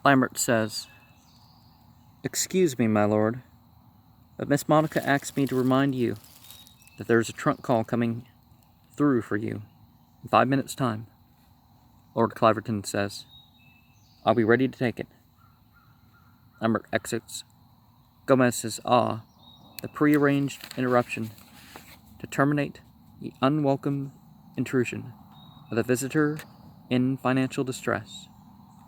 Lambert says, "Excuse me, my lord, but Miss Monica asked me to remind you that there's a trunk call coming through for you in 5 minutes' time." Lord Cliverton says, "I'll be ready to take it." Lambert exits. Gomez says, the prearranged interruption to terminate the unwelcome intrusion of the visitor in financial distress.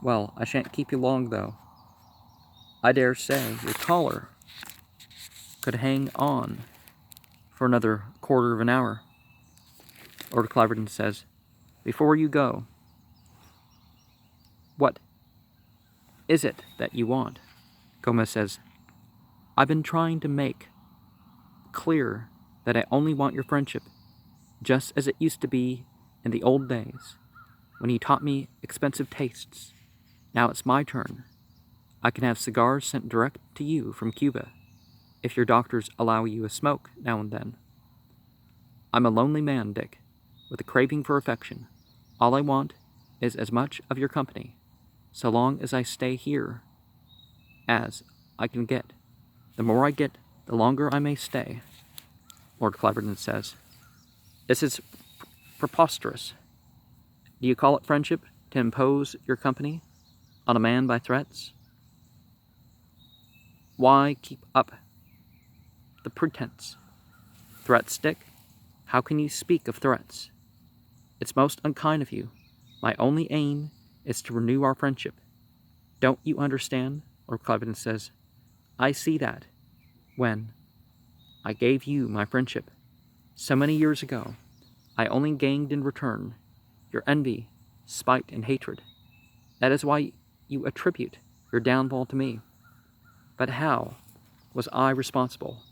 Well, I shan't keep you long, though. I dare say your caller could hang on for another quarter of an hour." Lord Cliverton says, "Before you go, what is it that you want?" Gomez says, "I've been trying to make clear that I only want your friendship, just as it used to be in the old days, when you taught me expensive tastes. Now it's my turn. I can have cigars sent direct to you from Cuba, if your doctors allow you a smoke now and then. I'm a lonely man, Dick, with a craving for affection. All I want is as much of your company, so long as I stay here, as I can get. The more I get, the longer I may stay." Lord Cliverton says, "This is preposterous. Do you call it friendship to impose your company on a man by threats? Why keep up the pretense? Threats, Dick? How can you speak of threats? It's most unkind of you. My only aim is to renew our friendship. Don't you understand?" Lord Cliverton says, "I see that when I gave you my friendship so many years ago, I only gained in return your envy, spite, and hatred. That is why you attribute your downfall to me. But how was I responsible?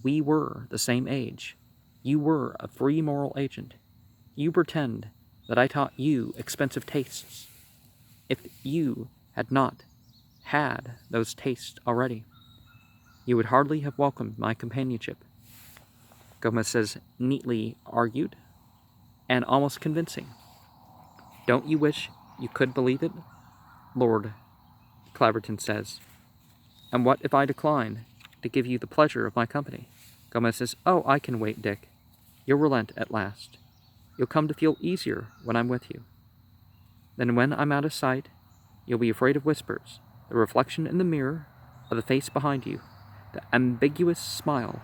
We were the same age. You were a free moral agent. You pretend that I taught you expensive tastes. If you had not had those tastes already, you would hardly have welcomed my companionship." Gomez says, "Neatly argued, and almost convincing. Don't you wish you could believe it?" Lord Cliverton says, "And what if I decline to give you the pleasure of my company?" Gomez says, "Oh, I can wait, Dick. You'll relent at last. You'll come to feel easier when I'm with you. Then when I'm out of sight, you'll be afraid of whispers, the reflection in the mirror of the face behind you, the ambiguous smile,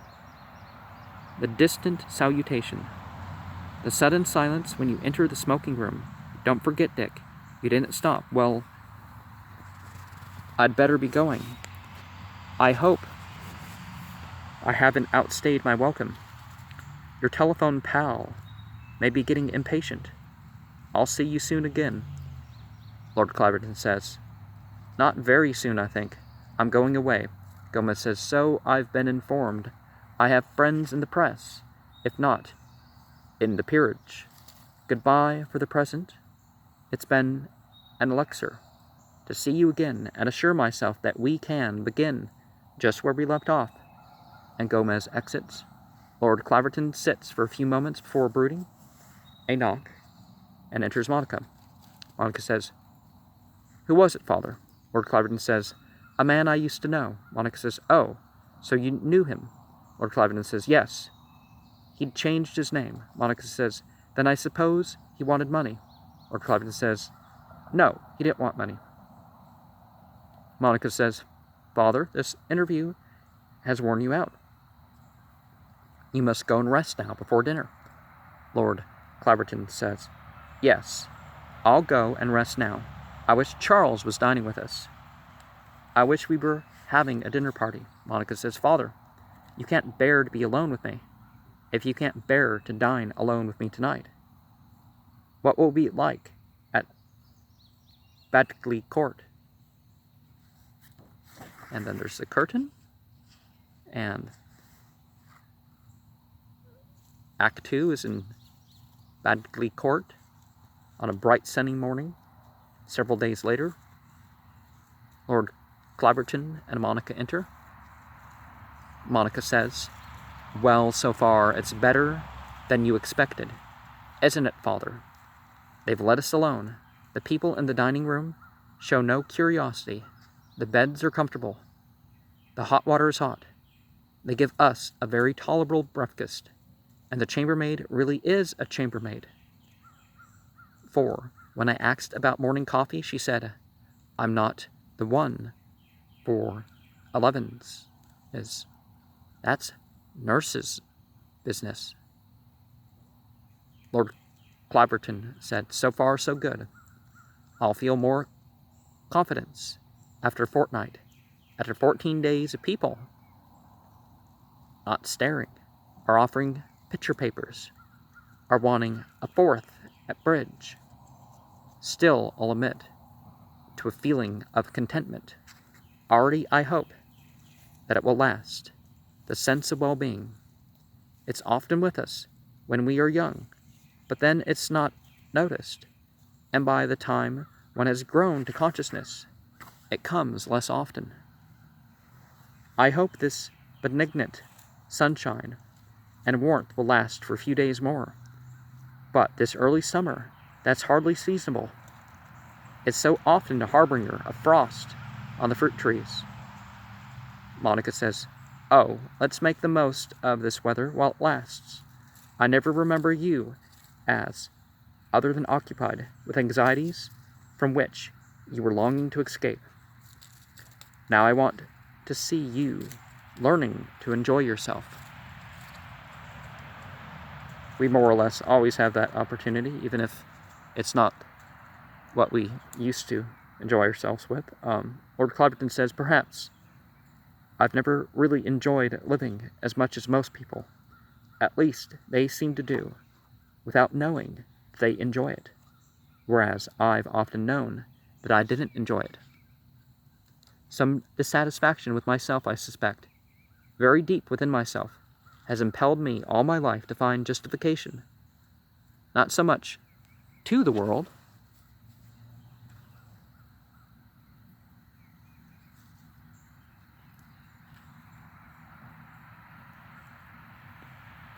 the distant salutation, the sudden silence when you enter the smoking room. Don't forget, Dick, you didn't stop. Well, I'd better be going. I hope I haven't outstayed my welcome. Your telephone pal may be getting impatient. I'll see you soon again." Lord Cliverton says, "Not very soon, I think. I'm going away." Gomez says, "So I've been informed. I have friends in the press, if not in the peerage. Goodbye for the present. It's been an elixir to see you again and assure myself that we can begin just where we left off." And Gomez exits. Lord Cliverton sits for a few moments before brooding. A knock, and enters Monica. Monica says, "Who was it, Father?" Lord Cliverton says, "A man I used to know." Monica says, "Oh, so you knew him?" Lord Cliverton says, "Yes. He'd changed his name." Monica says, "Then I suppose he wanted money." Lord Cliverton says, "No, he didn't want money." Monica says, "Father, this interview has worn you out. You must go and rest now before dinner." Lord Cliverton says, "Yes, I'll go and rest now. I wish Charles was dining with us. I wish we were having a dinner party." Monica says, "Father, you can't bear to be alone with me. If you can't bear to dine alone with me tonight, what will it be like at Badgley Court?" And then there's the curtain, and Act 2 is in Badgley Court on a bright sunny morning. Several days later, Lord Cliverton and Monica enter. Monica says, "Well, so far it's better than you expected, isn't it, Father? They've let us alone. The people in the dining room show no curiosity. The beds are comfortable. The hot water is hot. They give us a very tolerable breakfast, and the chambermaid really is a chambermaid. For when I asked about morning coffee, she said, I'm not the one for 11s. That's nurse's business. Lord Claverton said, so far so good. I'll feel more confidence after a fortnight, after 14 days of people not staring, are offering picture papers, are wanting a fourth at bridge. Still, I'll admit to a feeling of contentment. Already I hope that it will last, the sense of well-being. It's often with us when we are young, but then it's not noticed, and by the time one has grown to consciousness, it comes less often. I hope this benignant sunshine and warmth will last for a few days more, but this early summer, that's hardly seasonable. It's so often a harbinger of frost on the fruit trees. Monica says, oh, let's make the most of this weather while it lasts. I never remember you as other than occupied with anxieties from which you were longing to escape. Now I want to see you learning to enjoy yourself. We more or less always have that opportunity, even if it's not what we used to enjoy ourselves with. Lord Clobberton says, perhaps I've never really enjoyed living as much as most people. At least they seem to do, without knowing they enjoy it, whereas I've often known that I didn't enjoy it. Some dissatisfaction with myself, I suspect, very deep within myself, has impelled me all my life to find justification, not so much to the world,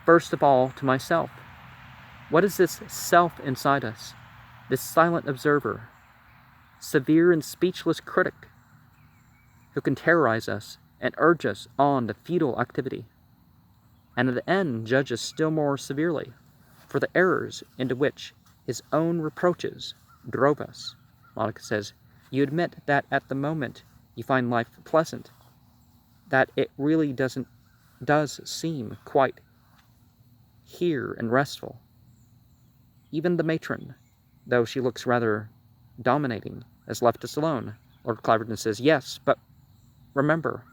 first of all to myself. What is this self inside us, this silent observer, severe and speechless critic, who can terrorize us and urge us on to futile activity, and at the end judge us still more severely for the errors into which his own reproaches drove us? Monica says, you admit that at the moment you find life pleasant, that it really does seem quite here and restful. Even the matron, though she looks rather dominating, has left us alone. Lord Claverton says, yes, but remember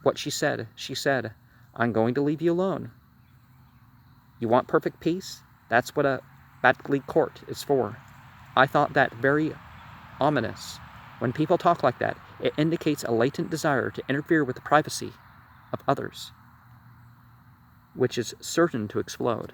what she said. She said, I'm going to leave you alone. You want perfect peace? That's what a Batley court is for. I thought that very ominous. When people talk like that, it indicates a latent desire to interfere with the privacy of others, which is certain to explode.